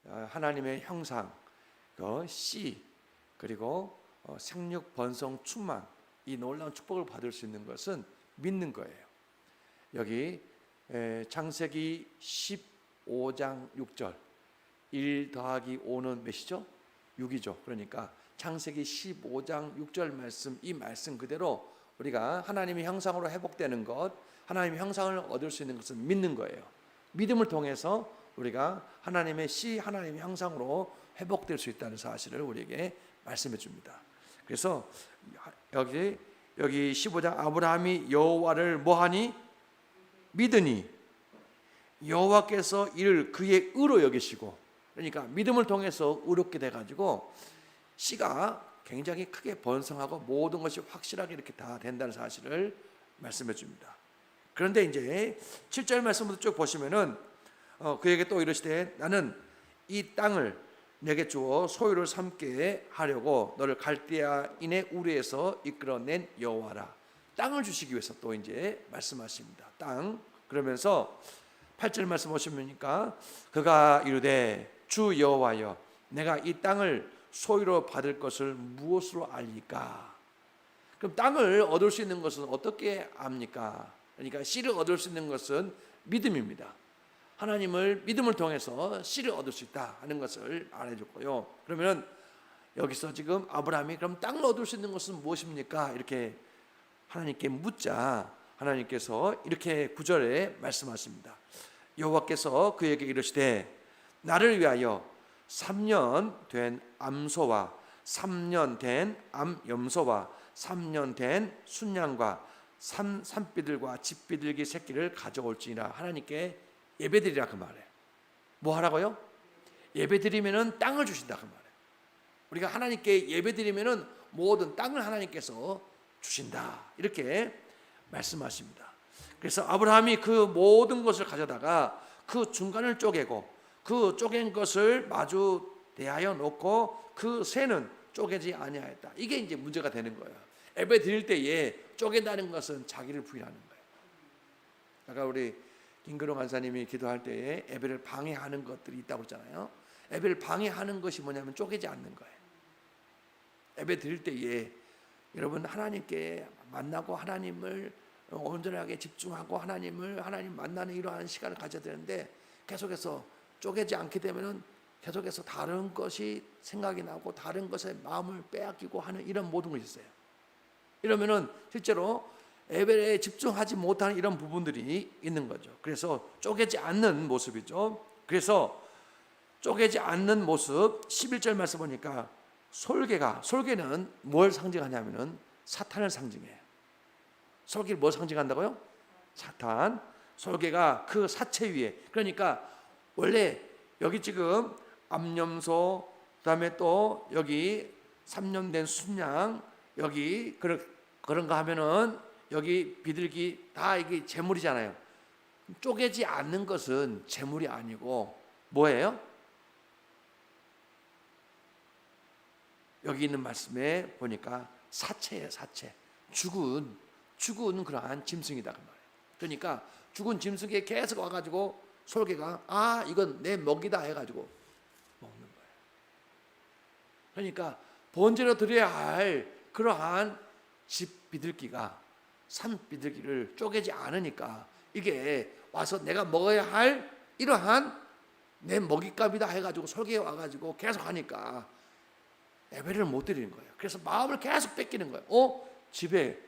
하나님의 형상, 그 씨, 그리고 생육, 번성, 충만, 이 놀라운 축복을 받을 수 있는 것은 믿는 거예요. 여기 창세기 15장 6절 1 더하기 5는 몇이죠? 6이죠. 그러니까 창세기 15장 6절 말씀, 이 말씀 그대로 우리가 하나님의 형상으로 회복되는 것, 하나님의 형상을 얻을 수 있는 것은 믿는 거예요. 믿음을 통해서 우리가 하나님의 씨, 하나님의 형상으로 회복될 수 있다는 사실을 우리에게 말씀해 줍니다. 그래서 여기 15장 아브라함이 여호와를 뭐하니? 믿으니 여호와께서 이를 그의 의로 여기시고, 그러니까 믿음을 통해서 의롭게 돼가지고 씨가 굉장히 크게 번성하고 모든 것이 확실하게 이렇게 다 된다는 사실을 말씀해 줍니다. 그런데 이제 7절 말씀부터 쭉 보시면은 그에게 또 이르시되 나는 이 땅을 내게 주어 소유를 삼게 하려고 너를 갈대아인의 우리에서 이끌어낸 여호와라. 땅을 주시기 위해서 또 이제 말씀하십니다. 땅. 그러면서 8절 말씀 보시면니까 그가 이르되 주 여호와여 내가 이 땅을 소유로 받을 것을 무엇으로 알리까? 그럼 땅을 얻을 수 있는 것은 어떻게 압니까? 그러니까 씨를 얻을 수 있는 것은 믿음입니다. 하나님을 믿음을 통해서 씨를 얻을 수 있다 하는 것을 알려줬고요. 그러면 여기서 지금 아브라함이 그럼 땅을 얻을 수 있는 것은 무엇입니까? 이렇게 하나님께 묻자 하나님께서 이렇게 9절에 말씀하십니다. 여호와께서 그에게 이르시되 나를 위하여 3년 된 암소와 3년 된 암염소와 3년 된 순양과 산비둘과 집비둘기 새끼를 가져올지니라. 하나님께 예배드리라 그 말이에요. 뭐 하라고요? 예배드리면은 땅을 주신다 그 말이에요. 우리가 하나님께 예배드리면은 모든 땅을 하나님께서 주신다 이렇게 말씀하십니다. 그래서 아브라함이 그 모든 것을 가져다가 그 중간을 쪼개고 그 쪼갠 것을 마주 대하여 놓고 그 새는 쪼개지 아니하였다. 이게 이제 문제가 되는 거예요. 예배 드릴 때에 쪼갠다는 것은 자기를 부인하는 거예요. 아까 우리 김근호 간사님이 기도할 때에 예배를 방해하는 것들이 있다고 했잖아요. 예배를 방해하는 것이 뭐냐면 쪼개지 않는 거예요. 예배 드릴 때에 여러분 하나님께 만나고 하나님을 온전하게 집중하고 하나님 만나는 이러한 시간을 가져야 되는데 계속해서 쪼개지 않게 되면은 계속해서 다른 것이 생각이 나고 다른 것에 마음을 빼앗기고 하는 이런 모든 것이 있어요. 이러면은 실제로 예배에 집중하지 못하는 이런 부분들이 있는 거죠. 그래서 쪼개지 않는 모습이죠. 그래서 쪼개지 않는 모습 11절 말씀 보니까 솔개는 뭘 상징하냐면은 사탄을 상징해요. 솔개를 뭘 상징한다고요? 사탄. 솔개가 그 사체 위에, 그러니까 원래 여기 지금 암염소, 그다음에 또 여기 3년 된 순양, 여기 그런 거 하면은 여기 비둘기 다 이게 재물이잖아요. 쪼개지 않는 것은 재물이 아니고 뭐예요? 여기 있는 말씀에 보니까 사체예요. 사체. 죽은 그러한 짐승이다 그 말이에요. 그러니까 죽은 짐승에 계속 와가지고 솔개가 이건 내 먹이다 해가지고 먹는 거예요. 그러니까 번제로 드려야 할 그러한 집 비둘기가 산 비둘기를 쪼개지 않으니까 이게 와서 내가 먹어야 할 이러한 내 먹잇감이다 해가지고 솔개에 와가지고 계속 하니까 예배를 못 드리는 거예요. 그래서 마음을 계속 뺏기는 거예요. 집에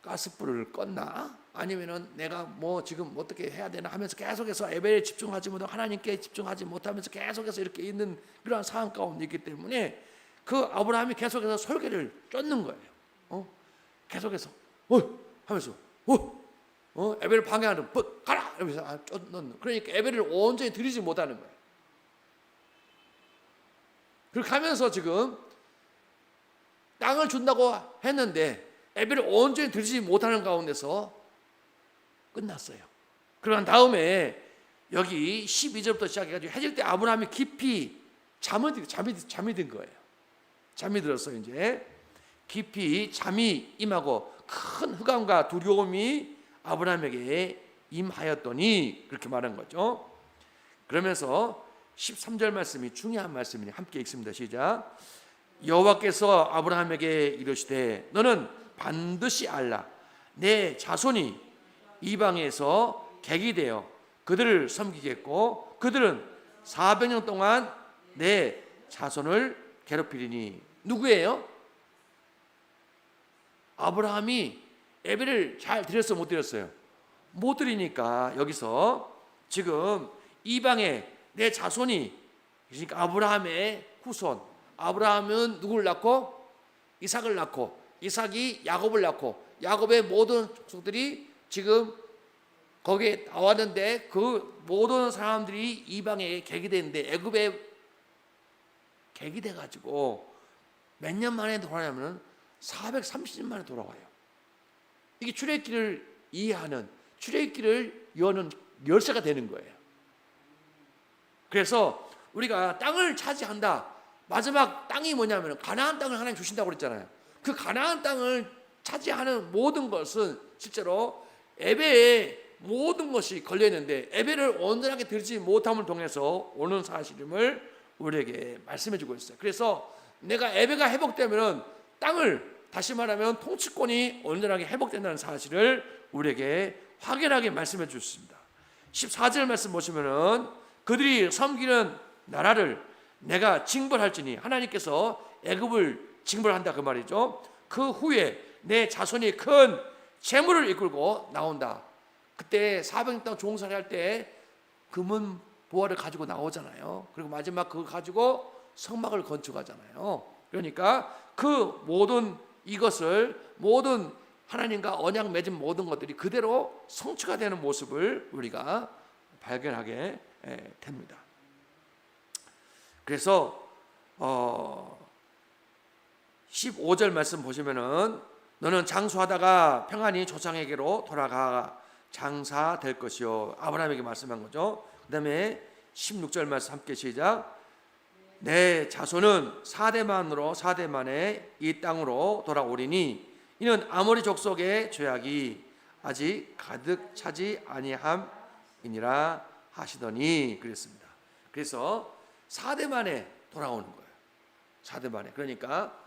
가스불을 껐나? 아니면은 내가 뭐 지금 어떻게 해야 되나 하면서 계속해서 예배에 집중하지 못하고 하나님께 집중하지 못하면서 계속해서 이렇게 있는 그런 상황 가운데 있기 때문에 그 아브라함이 계속해서 솔개를 쫓는 거예요. 계속해서 하면서 예배를 방해하는 가라 이러면서 쫓는. 그러니까 예배를 온전히 드리지 못하는 거예요. 그렇게 하면서 지금 땅을 준다고 했는데 예배를 온전히 드리지 못하는 가운데서 끝났어요. 그러한 다음에 여기 12절부터 시작해가지고 해질 때 아브라함이 깊이 잠이 든 거예요. 잠이 들었어요. 이제 깊이 잠이 임하고 큰 흑암과 두려움이 아브라함에게 임하였더니 그렇게 말한 거죠. 그러면서 13절 말씀이 중요한 말씀이니 함께 읽습니다. 시작. 여호와께서 아브라함에게 이르시되 너는 반드시 알라. 내 자손이 이방에서 객이 되어 그들을 섬기겠고 그들은 400년 동안 내 자손을 괴롭히리니. 누구예요? 아브라함이 예배를 잘 드렸어 못 드렸어요? 못 드리니까 여기서 지금 이방에 내 자손이, 그러니까 아브라함의 후손, 아브라함은 누구를 낳고? 이삭을 낳고, 이삭이 야곱을 낳고, 야곱의 모든 족속들이 지금 거기에 나왔는데 그 모든 사람들이 이방에 객이 됐는데 애굽에 객이 돼가지고 몇 년 만에 돌아오냐면 430년 만에 돌아와요. 이게 출애굽기를 이해하는, 출애굽기를 여는 열쇠가 되는 거예요. 그래서 우리가 땅을 차지한다. 마지막 땅이 뭐냐면 가나안 땅을 하나님 주신다고 그랬잖아요. 그 가나안 땅을 차지하는 모든 것은 실제로 예배에 모든 것이 걸려 있는데 예배를 온전하게 드리지 못함을 통해서 오는 사실임을 우리에게 말씀해 주고 있어요. 그래서 내가 예배가 회복되면 땅을, 다시 말하면 통치권이 온전하게 회복된다는 사실을 우리에게 확연하게 말씀해 주셨습니다. 14절 말씀 보시면은 그들이 섬기는 나라를 내가 징벌할지니, 하나님께서 애굽을 징벌한다 그 말이죠. 그 후에 내 자손이 큰 재물을 이끌고 나온다. 그때 400년 동안 종살이 할 때 금은 보화를 가지고 나오잖아요. 그리고 마지막 그거 가지고 성막을 건축하잖아요. 그러니까 그 모든 이것을, 모든 하나님과 언약 맺은 모든 것들이 그대로 성취가 되는 모습을 우리가 발견하게 됩니다. 그래서 15절 말씀 보시면은 너는 장수하다가 평안히 조상에게로 돌아가 장사될 것이요. 아브라함에게 말씀한 거죠. 그 다음에 16절 말씀 함께 시작. 내 자손은 4대 만에 이 땅으로 돌아오리니 이는 아모리 족속의 죄악이 아직 가득 차지 아니함이니라 하시더니 그랬습니다. 그래서 4대 만에 돌아오는 거예요. 4대 만에. 그러니까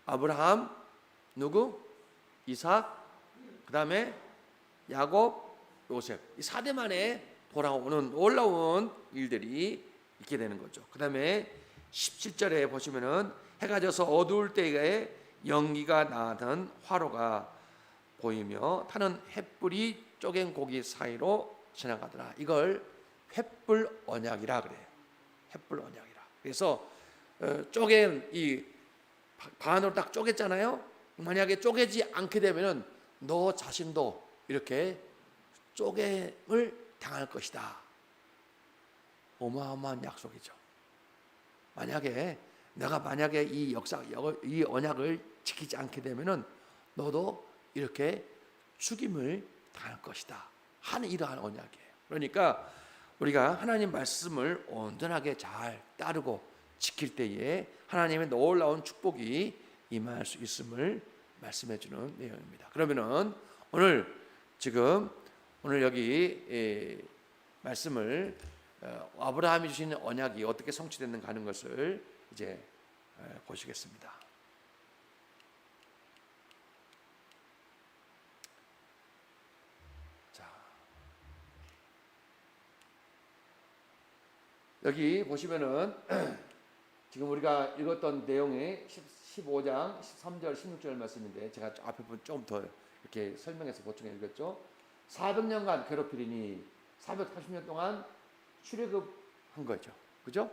아브라함, 누구? 이삭, 그 다음에 야곱, 요셉. 이 4대 만에 돌아오는 놀라운 일들이 있게 되는 거죠. 그 다음에 17절에 보시면은 해가 져서 어두울 때에 연기가 나던 화로가 보이며 타는 횃불이 쪼갠 고기 사이로 지나가더라. 이걸 횃불 언약이라 그래요. 횃불 언약이라. 그래서 쪼갠 이 반으로 딱 쪼갰잖아요. 만약에 쪼개지 않게 되면은 너 자신도 이렇게 쪼개을 당할 것이다. 어마어마한 약속이죠. 만약에 이 언약을 지키지 않게 되면은 너도 이렇게 죽임을 당할 것이다 하는 이러한 언약이에요. 그러니까 우리가 하나님 말씀을 온전하게 잘 따르고 지킬 때에 하나님의 놀라운 축복이 임할 수 있음을 말씀해 주는 내용입니다. 그러면은 오늘 여기 말씀을 아브라함이 주신 언약이 어떻게 성취됐는가 하는 것을 이제 보시겠습니다. 자, 여기 보시면은 지금 우리가 읽었던 내용이 15장 13절 16절 말씀인데 제가 앞에 좀 더 이렇게 설명해서 보충해 읽었죠. 400년간 괴롭히리니 480년 동안 출애굽한 거죠. 그죠?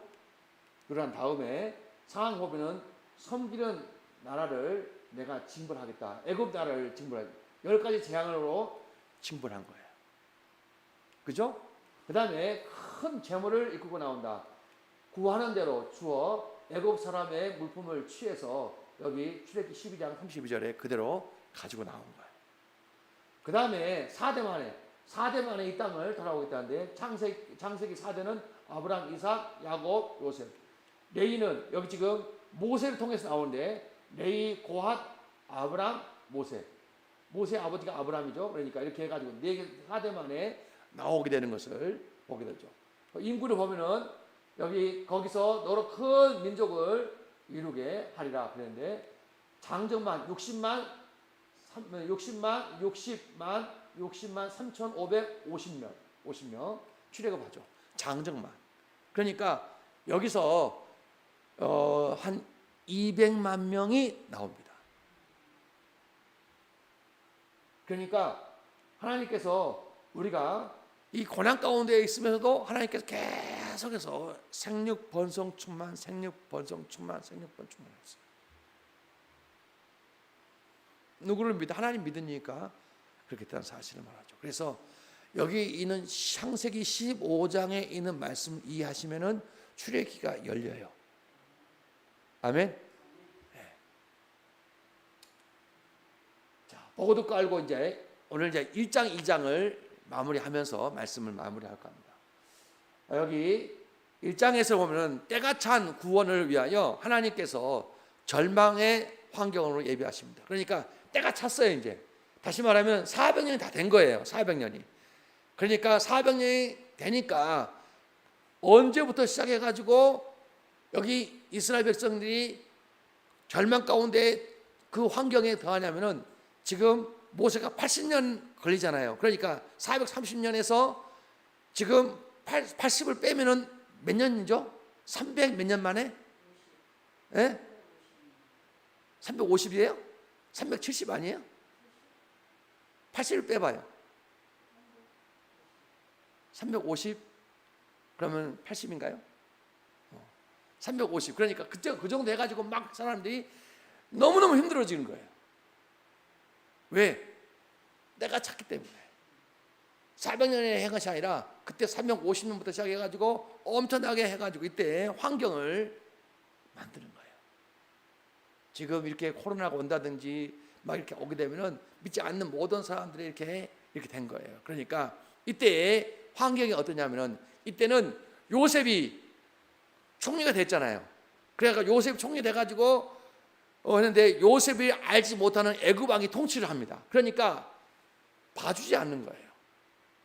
그러한 다음에 상황 보면은 섬기는 나라를 내가 징벌하겠다. 애굽 나라를 징벌하겠다. 10가지 재앙으로 징벌한 거예요. 그죠? 그 다음에 큰 재물을 이끌고 나온다. 구하는 대로 주어 애굽 사람의 물품을 취해서 여기 출애굽기 12장 32절에 그대로 가지고 나온 거예요. 그 다음에 4대 만에 이 땅을 돌아오겠다는데 창세기 4대는 아브라함, 이삭, 야곱, 요셉. 레이는 여기 지금 모세를 통해서 나오는데 레이, 고핫, 아브라함, 모세. 모세 아버지가 아브라함이죠. 그러니까 이렇게 해가지고 4대 만에 나오게 되는 것을 보게 되죠. 인구를 보면은 거기서 너로 큰 민족을 이루게 하리라 그랬는데 장정만 60만 3,550명 출애굽하죠. 장정만. 그러니까 여기서 한 200만 명이 나옵니다. 그러니까 하나님께서 우리가 이 고난 가운데 있으면서도 하나님께서 계속해서 생육 번성 충만, 생육 번성 충만, 생육 번성 충만했어요. 누구를 믿어? 하나님 믿으니까 그렇게 됐다는 사실을 말하죠. 그래서 여기 있는 창세기 15장에 있는 말씀 이해하시면은 출애기가 열려요. 아멘. 네. 자, 보고도 깔고 이제 오늘 이제 1장, 2장을 마무리하면서 말씀을 마무리할 겁니다. 여기 1장에서 보면은 때가 찬 구원을 위하여 하나님께서 절망의 환경으로 예비하십니다. 그러니까 때가 찼어요. 이제 다시 말하면 400년이 다 된 거예요. 400년이. 그러니까 400년이 되니까 언제부터 시작해가지고 여기 이스라엘 백성들이 절망 가운데 그 환경에 더하냐면은 지금 모세가 80년 걸리잖아요. 그러니까 430년에서 지금 80을 빼면은 몇 년이죠? 300 몇 년 만에? 예? 350이에요? 370 아니에요? 80을 빼봐요. 350 그러면 80인가요? 350. 그러니까 그 정도 해가지고 막 사람들이 너무너무 힘들어지는 거예요. 왜? 내가 찾기 때문에. 400년의 한 것이 아니라 그때 350년부터 시작해가지고 엄청나게 해가지고 이때 환경을 만드는 거예요. 지금 이렇게 코로나가 온다든지 막 이렇게 오게 되면은 믿지 않는 모든 사람들이 이렇게 된 거예요. 그러니까 이때의 환경이 어떠냐면은 이때는 요셉이 총리가 됐잖아요. 그러니까 요셉이 총리 돼가지고 했는데 요셉이 알지 못하는 애굽 왕이 통치를 합니다. 그러니까 봐주지 않는 거예요.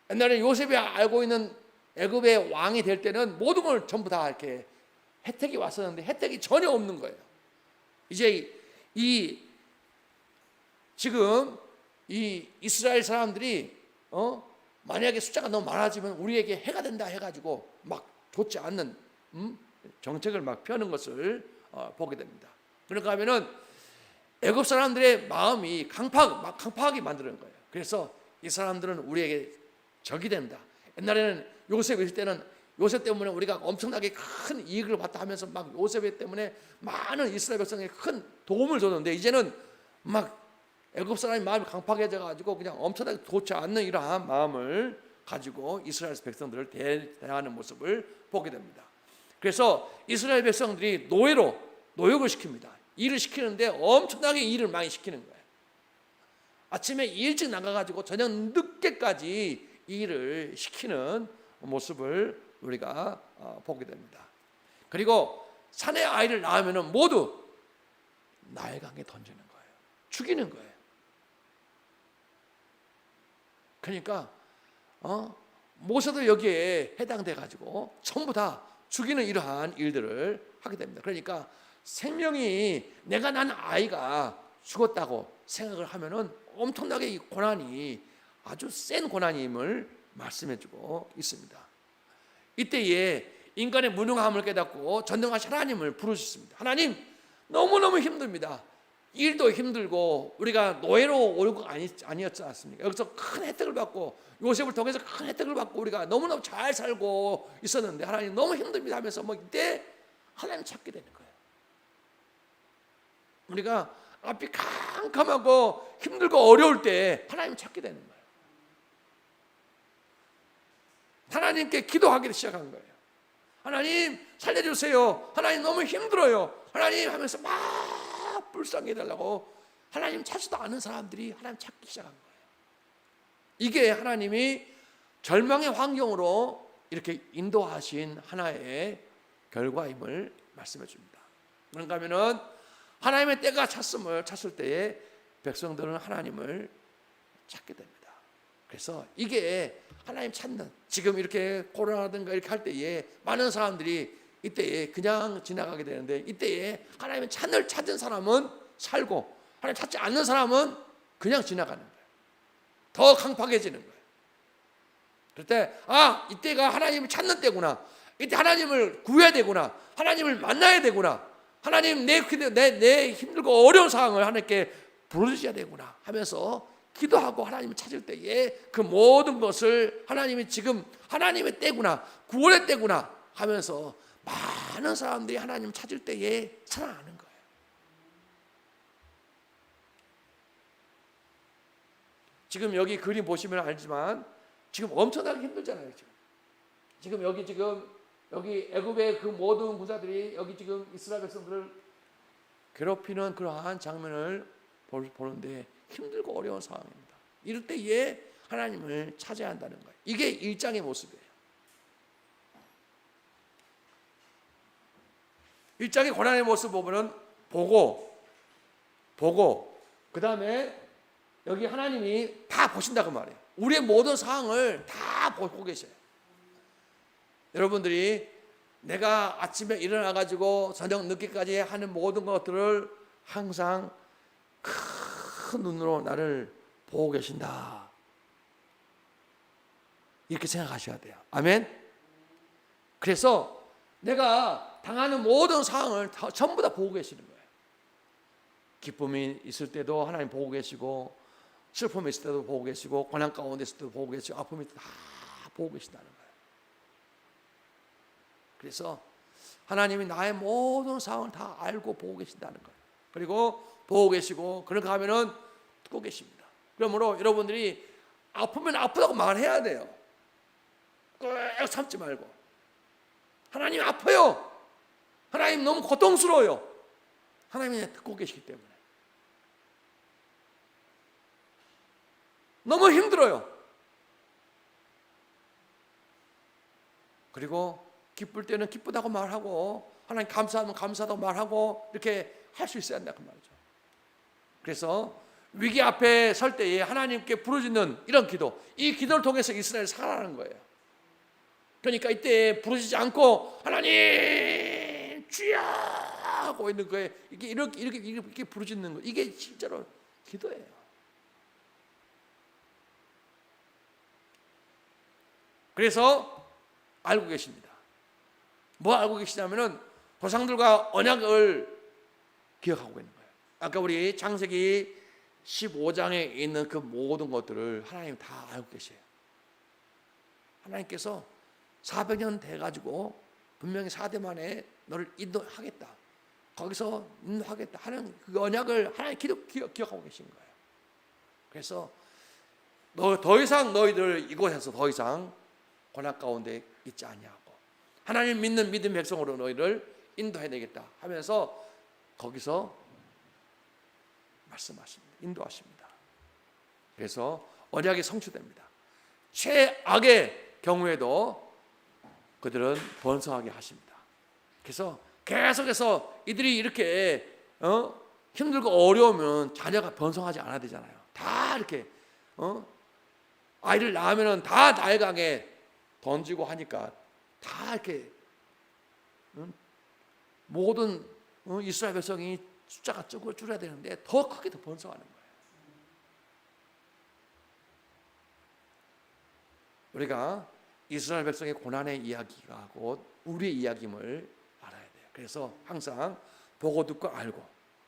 옛날에 요셉이 알고 있는 애굽의 왕이 될 때는 모든 걸 전부 다 이렇게 혜택이 왔었는데 혜택이 전혀 없는 거예요. 이제 지금 이 이스라엘 사람들이 만약에 숫자가 너무 많아지면 우리에게 해가 된다 해가지고 막 좋지 않는 정책을 막 펴는 것을 보게 됩니다. 그러니까 하면은 애굽 사람들의 마음이 강팍하게 만드는 거예요. 그래서 이 사람들은 우리에게 적이 된다. 옛날에는 요셉 있을 때는 요셉 때문에 우리가 엄청나게 큰 이익을 받다 하면서 막 요셉 때문에 많은 이스라엘 백성에게 큰 도움을 줬는데 이제는 막 애굽 사람의 마음이 강팍해져 가지고 그냥 엄청나게 좋지 않는 이러한 마음을 가지고 이스라엘 백성들을 대하는 모습을 보게 됩니다. 그래서 이스라엘 백성들이 노역을 시킵니다. 일을 시키는데 엄청나게 일을 많이 시키는 거예요. 아침에 일찍 나가가지고 저녁 늦게까지 일을 시키는 모습을 우리가 보게 됩니다. 그리고 사내 아이를 낳으면 모두 나일강에 던지는 거예요. 죽이는 거예요. 그러니까 모세도 여기에 해당돼 가지고 전부 다 죽이는 이러한 일들을 하게 됩니다. 그러니까 생명이 내가 낳은 아이가 죽었다고 생각을 하면은 엄청나게 이 고난이 아주 센 고난임을 말씀해주고 있습니다. 이때에 인간의 무능함을 깨닫고 전능하신 하나님을 부르셨습니다. 하나님 너무너무 힘듭니다. 일도 힘들고 우리가 노예로 올 거 아니었지 않습니까? 여기서 큰 혜택을 받고 요셉을 통해서 큰 혜택을 받고 우리가 너무너무 잘 살고 있었는데 하나님 너무 힘듭니다 하면서 이때 하나님 찾게 되는 거예요. 우리가 앞이 캄캄하고 힘들고 어려울 때 하나님 찾게 되는 거예요. 하나님께 기도하기 시작한 거예요. 하나님 살려주세요. 하나님 너무 힘들어요. 하나님 하면서 막 불쌍히 해달라고 하나님 찾지도 않은 사람들이 하나님 찾기 시작한 거예요. 이게 하나님이 절망의 환경으로 이렇게 인도하신 하나의 결과임을 말씀해 줍니다. 그런가 하면은 하나님의 때가 찼을 때에 백성들은 하나님을 찾게 됩니다. 그래서 이게 하나님 찾는 지금 이렇게 코로나든가 이렇게 할 때에 많은 사람들이 이때에 그냥 지나가게 되는데, 이때에 하나님의 찬을 찾은 사람은 살고 하나님 찾지 않는 사람은 그냥 지나가는 거예요. 더 강팍해지는 거예요. 그럴 때 이때가 하나님을 찾는 때구나, 이때 하나님을 구해야 되구나, 하나님을 만나야 되구나, 하나님 내 힘들고 어려운 상황을 하나님께 부르셔야 되구나 하면서 기도하고 하나님을 찾을 때에 그 모든 것을 하나님이 지금 하나님의 때구나, 구원의 때구나 하면서 많은 사람들이 하나님을 찾을 때에 살아나는 거예요. 지금 여기 그림 보시면 알지만 지금 엄청나게 힘들잖아요. 지금 여기 애굽의 그 모든 군사들이 여기 지금 이스라엘 백성들을 괴롭히는 그러한 장면을 보는데 힘들고 어려운 상황입니다. 이럴 때에 하나님을 찾아야 한다는 거예요. 이게 일장의 모습이에요. 일장의 고난의 모습 보면은 보고 그 다음에 여기 하나님이 다 보신다고 말해요. 우리의 모든 상황을 다 보고 계셔요. 여러분들이 내가 아침에 일어나 가지고 저녁 늦게까지 하는 모든 것들을 항상 큰 눈으로 나를 보고 계신다, 이렇게 생각하셔야 돼요. 아멘. 그래서 내가 당하는 모든 상황을 전부 다 보고 계시는 거예요. 기쁨이 있을 때도 하나님 보고 계시고, 슬픔이 있을 때도 보고 계시고, 고난 가운데 있을 때도 보고 계시고, 아픔이 있을 때도 다 보고 계신다는 거예요. 그래서 하나님이 나의 모든 상황을 다 알고 보고 계신다는 거예요. 그리고 보고 계시고, 그런가 하면은 듣고 계십니다. 그러므로 여러분들이 아프면 아프다고 말해야 돼요. 꼭 참지 말고. 하나님 아파요, 하나님 너무 고통스러워요, 하나님이 듣고 계시기 때문에. 너무 힘들어요. 그리고 기쁠 때는 기쁘다고 말하고, 하나님 감사하면 감사하다고 말하고, 이렇게 할 수 있어야 한다고 말이죠. 그래서 위기 앞에 설 때에 하나님께 부르짖는 이런 기도, 이 기도를 통해서 이스라엘이 살아나는 거예요. 그러니까 이때 부르짖지 않고 하나님 주여 하고 있는 거예요. 이게 이렇게 부르짖는 거, 이게 진짜로 기도예요. 그래서 알고 계십니다. 뭐 알고 계시냐면은 조상들과 언약을 기억하고 있는 거예요. 아까 우리 창세기 15장에 있는 그 모든 것들을 하나님 다 알고 계세요. 하나님께서 400년 돼가지고 분명히 4대 만에 너를 인도하겠다, 거기서 인도하겠다 하는 그 언약을 하나님 기억하고 계신 거예요. 그래서 더 이상 너희들 이곳에서 더 이상 고난 가운데 있지 아니하고 하나님 믿는 믿음 백성으로 너희를 인도해야 되겠다 하면서 거기서 말씀하십니다. 인도하십니다. 그래서 언약이 성취됩니다. 최악의 경우에도 그들은 번성하게 하십니다. 그래서 계속해서 이들이 이렇게 힘들고 어려우면 자녀가 번성하지 않아야 되잖아요. 다 이렇게 아이를 낳으면 다 나일강에 던지고 하니까 다 이렇게 모든 이스라엘 백성이 숫자가 줄어야 되는데 더 크게 더 번성하는 거예요. 우리가 이스라엘 백성의 고난의 이야기가 곧 우리의 이야기임을 알아야 돼요. 그래서 항상 보고 듣고 알고,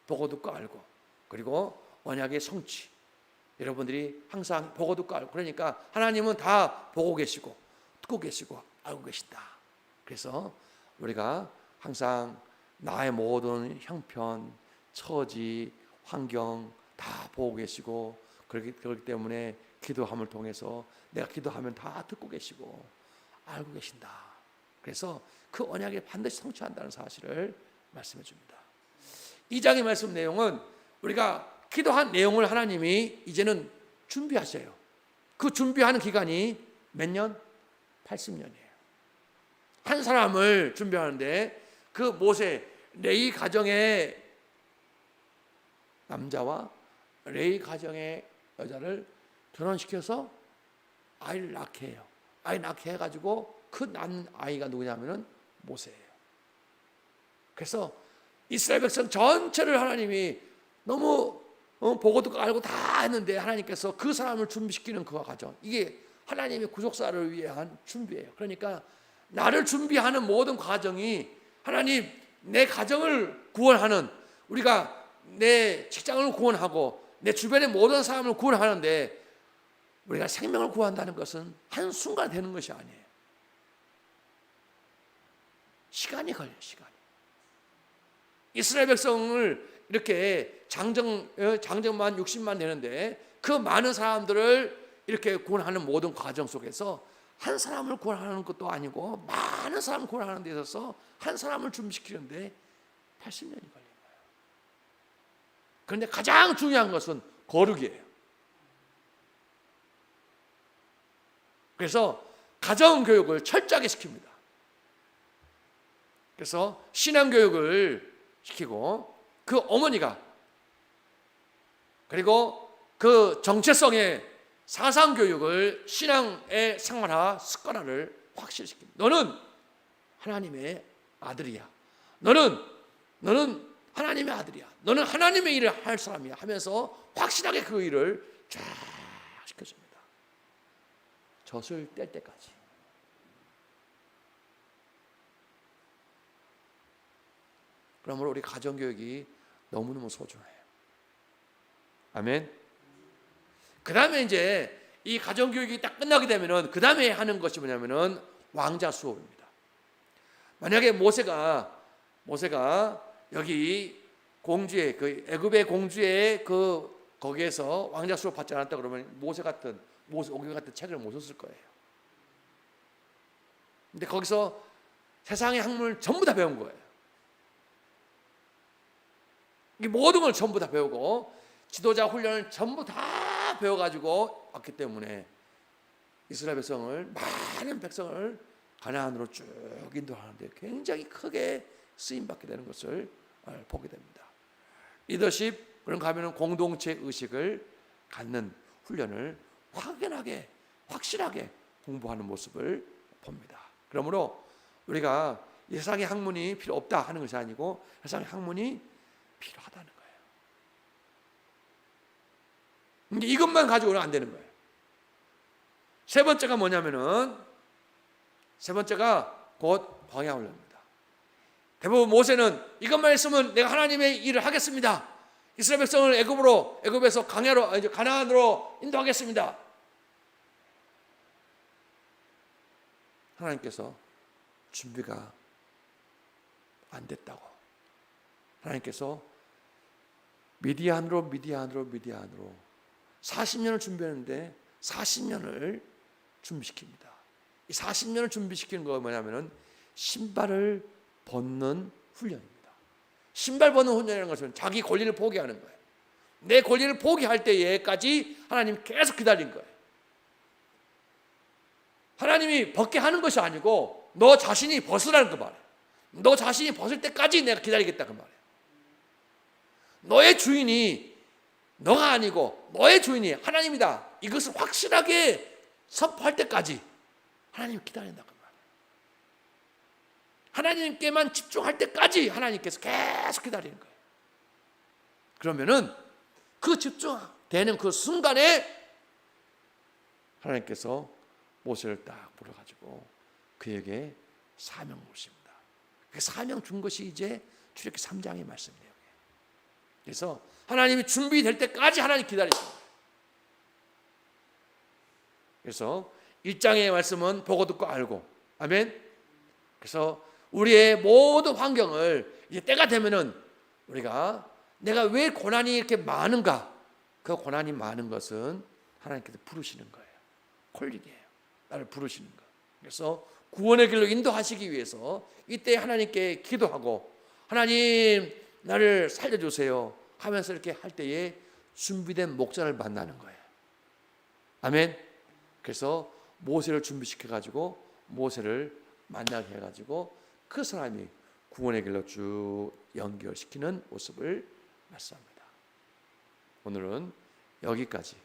보고 듣고 알고, 그리고 언약의 성취, 여러분들이 항상 보고 듣고 알고, 그러니까 하나님은 다 보고 계시고 듣고 계시고 알고 계신다. 그래서 우리가 항상 나의 모든 형편, 처지, 환경 다 보고 계시고, 그렇기 때문에 기도함을 통해서 내가 기도하면 다 듣고 계시고 알고 계신다. 그래서 그 언약을 반드시 성취한다는 사실을 말씀해 줍니다. 2장의 말씀 내용은 우리가 기도한 내용을 하나님이 이제는 준비하셔요. 그 준비하는 기간이 몇 년? 80년이에요. 한 사람을 준비하는데 그 모세, 레위 가정의 남자와 레위 가정의 여자를 결혼시켜서 아이를 낳게 해요. 아이 낳게 해가지고 그 낳은 아이가 누구냐면은 모세예요. 그래서 이스라엘 백성 전체를 하나님이 너무 보고 듣고 알고 다 했는데 하나님께서 그 사람을 준비시키는 그 과정, 이게 하나님의 구속사를 위한 준비예요. 그러니까 나를 준비하는 모든 과정이 하나님 내 가정을 구원하는, 우리가 내 직장을 구원하고 내 주변의 모든 사람을 구원하는데 우리가 생명을 구한다는 것은 한순간 되는 것이 아니에요. 시간이 걸려요. 시간이. 이스라엘 백성을 이렇게 장정만 60만 되는데 그 많은 사람들을 이렇게 구원하는 모든 과정 속에서 한 사람을 구원하는 것도 아니고 많은 사람을 구원하는 데 있어서 한 사람을 준비시키는데 80년이 걸린 거예요. 그런데 가장 중요한 것은 거룩이에요. 그래서 가정교육을 철저하게 시킵니다. 그래서 신앙교육을 시키고 그 어머니가, 그리고 그 정체성의 사상교육을 신앙의 생활화 습관화를 확실시킵니다. 너는 하나님의 아들이야. 너는 하나님의 아들이야. 너는 하나님의 일을 할 사람이야 하면서 확실하게 그 일을 쫙 시켜줍니다. 젖을 뗄 때까지. 그러므로 우리 가정교육이 너무너무 소중해요. 아멘. 그 다음에 이제 이 가정교육이 딱 끝나게 되면은 그 다음에 하는 것이 뭐냐면은 왕자 수업입니다. 만약에 모세가 여기 공주의 그 애굽의 공주의 그 거기에서 왕자 수업 받지 않았다 그러면 모세 오경 같은 책을 못 썼을 거예요. 근데 거기서 세상의 학문을 전부 다 배운 거예요. 이 모든 걸 전부 다 배우고 지도자 훈련을 전부 다 배워가지고 왔기 때문에 이스라엘 백성을, 많은 백성을 가나안으로 쭉 인도하는데 굉장히 크게 쓰임받게 되는 것을 보게 됩니다. 리더십, 그런가 하면 공동체 의식을 갖는 훈련을 확실하게 공부하는 모습을 봅니다. 그러므로 우리가 세상의 학문이 필요 없다 하는 것이 아니고 세상의 학문이 필요하다는 거예요. 근데 이것만 가지고는 안 되는 거예요. 세 번째가 뭐냐면은, 세 번째가 곧 광야 훈련입니다. 대부분 모세는 이것만 했으면 내가 하나님의 일을 하겠습니다. 이스라엘 백성을 애굽에서 가나안으로 인도하겠습니다. 하나님께서 준비가 안 됐다고. 하나님께서 미디안으로 40년을 준비했는데 40년을 준비시킵니다. 이 40년을 준비시키는 거 뭐냐면은 신발을 벗는 훈련입니다. 신발 벗는 훈련이라는 것은 자기 권리를 포기하는 거예요. 내 권리를 포기할 때에까지 하나님 계속 기다린 거예요. 하나님이 벗게 하는 것이 아니고 너 자신이 벗으라는 거 말이에요. 너 자신이 벗을 때까지 내가 기다리겠다 그 말이에요. 너의 주인이 너가 아니고 너의 주인이 하나님이다, 이것을 확실하게 선포할 때까지 하나님 기다린다 그 말이에요. 하나님께만 집중할 때까지 하나님께서 계속 기다리는 거예요. 그러면은 그 집중되는 그 순간에 하나님께서 모세를 딱 불러가지고 그에게 사명을 주십니다. 그 사명 준 것이 이제 출애굽기 3장의 말씀이에요. 그래서 하나님이 준비될 때까지 하나님 기다리십니다. 그래서 1장의 말씀은 보고 듣고 알고, 아멘. 그래서 우리의 모든 환경을 이제 때가 되면은 우리가 내가 왜 고난이 이렇게 많은가, 그 고난이 많은 것은 하나님께서 부르시는 거예요. 콜링이에요. 나를 부르시는 거. 그래서 구원의 길로 인도하시기 위해서 이때 하나님께 기도하고 하나님 나를 살려주세요 하면서 이렇게 할 때에 준비된 목자를 만나는 거예요. 아멘. 그래서 모세를 준비시켜가지고 모세를 만나게 해가지고 그 사람이 구원의 길로 쭉 연결시키는 모습을 말씀합니다. 오늘은 여기까지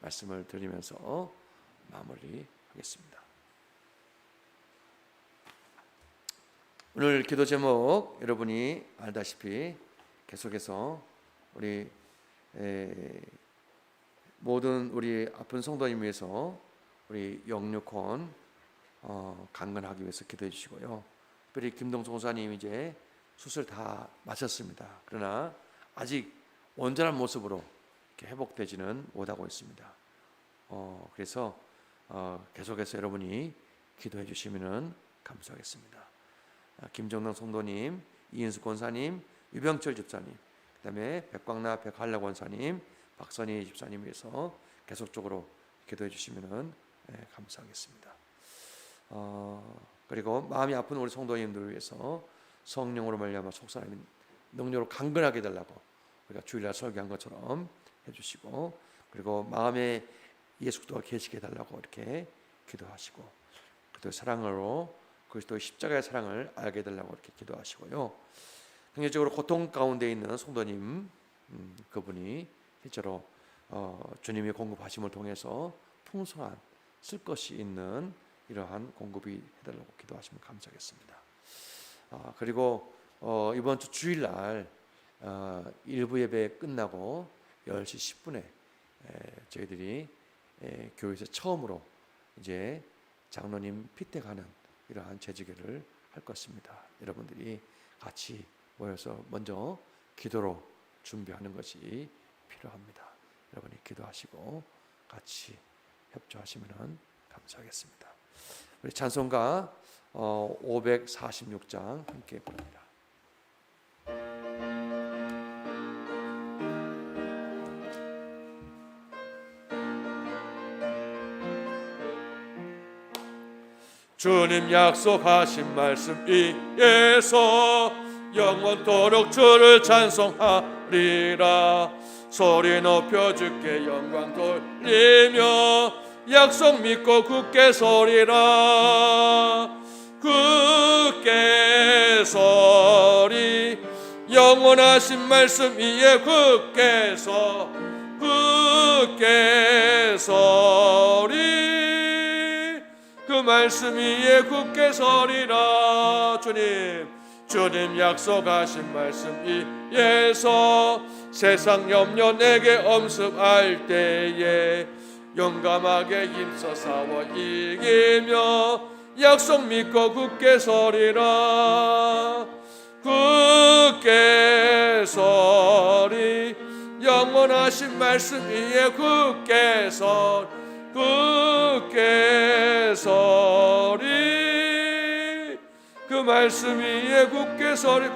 말씀을 드리면서 마무리하겠습니다. 오늘 기도 제목 여러분이 알다시피 계속해서 우리 모든 우리 아픈 성도님 위해서 우리 영육혼 강건하기 위해서 기도해 주시고요. 특별히 김동성 목사님 이제 수술 다 마쳤습니다. 그러나 아직 온전한 모습으로 이렇게 회복되지는 못하고 있습니다. 그래서 계속해서 여러분이 기도해 주시면 감사하겠습니다. 김정동 성도님, 이인숙 권사님, 유병철 집사님, 그다음에 백광나 백한라 권사님, 박선희 집사님 위해서 계속적으로 기도해 주시면 감사하겠습니다. 그리고 마음이 아픈 우리 성도님들을 위해서 성령으로 말미암아 속사람인 능력으로 강건하게 해달라고 우리가 주일날 설교한 것처럼 해주시고, 그리고 마음에 예수 그리스도가 계시게 해달라고 이렇게 기도하시고, 그리스도의 사랑으로 그리스도의 십자가의 사랑을 알게 해달라고 이렇게 기도하시고요. 경제적으로 고통 가운데 있는 성도님, 그분이 실제로 주님의 공급하심을 통해서 풍성한 쓸 것이 있는 이러한 공급이 해달라고 기도하시면 감사하겠습니다. 그리고 이번 주 주일날 일부 예배 끝나고 10시 10분에 저희들이 교회에서 처음으로 이제 장로님 피택하는 이러한 재직회를 할 것입니다. 여러분들이 같이 모여서 먼저 기도로 준비하는 것이 필요합니다. 여러분이 기도하시고 같이 협조하시면 감사하겠습니다. 우리 찬송가 546장 함께 부릅니다. 주님 약속하신 말씀 위에서 영원토록 주를 찬송하리라. 소리 높여 주께 영광 돌리며 약속 믿고 굳게 서리라. 굳게 서리. 영원하신 말씀 위에 굳게 서리. 그 말씀 위에 굳게 서리라. 주님 약속하신 말씀 위에서 세상 염려 내게 엄습할 때에 용감하게 힘써 싸워 이기며 약속 믿고 굳게 서리라. 굳게 서리. 영원하신 말씀 위에 굳게 서리. 그 말씀 위에 굳게 서리.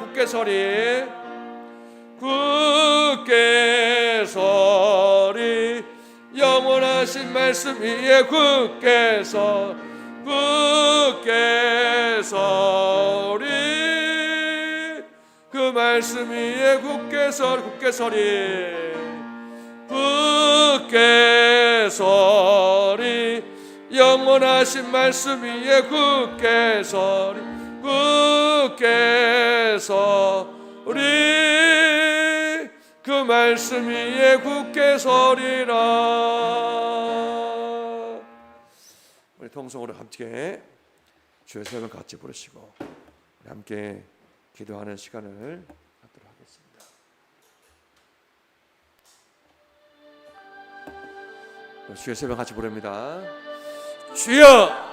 굳게 서리. 영원하신 말씀 위에 굳게 서리. 그 말씀 위에 굳게 서리. 굳게 서리. 영원하신 말씀 위에 굳게 서리. 그 말씀 위에 굳게 서리라. 우리 통성으로 함께 주의 설명 같이 부르시고 우리 함께 기도하는 시간을 갖도록 하겠습니다. 주의 설명 같이 부릅니다. 주여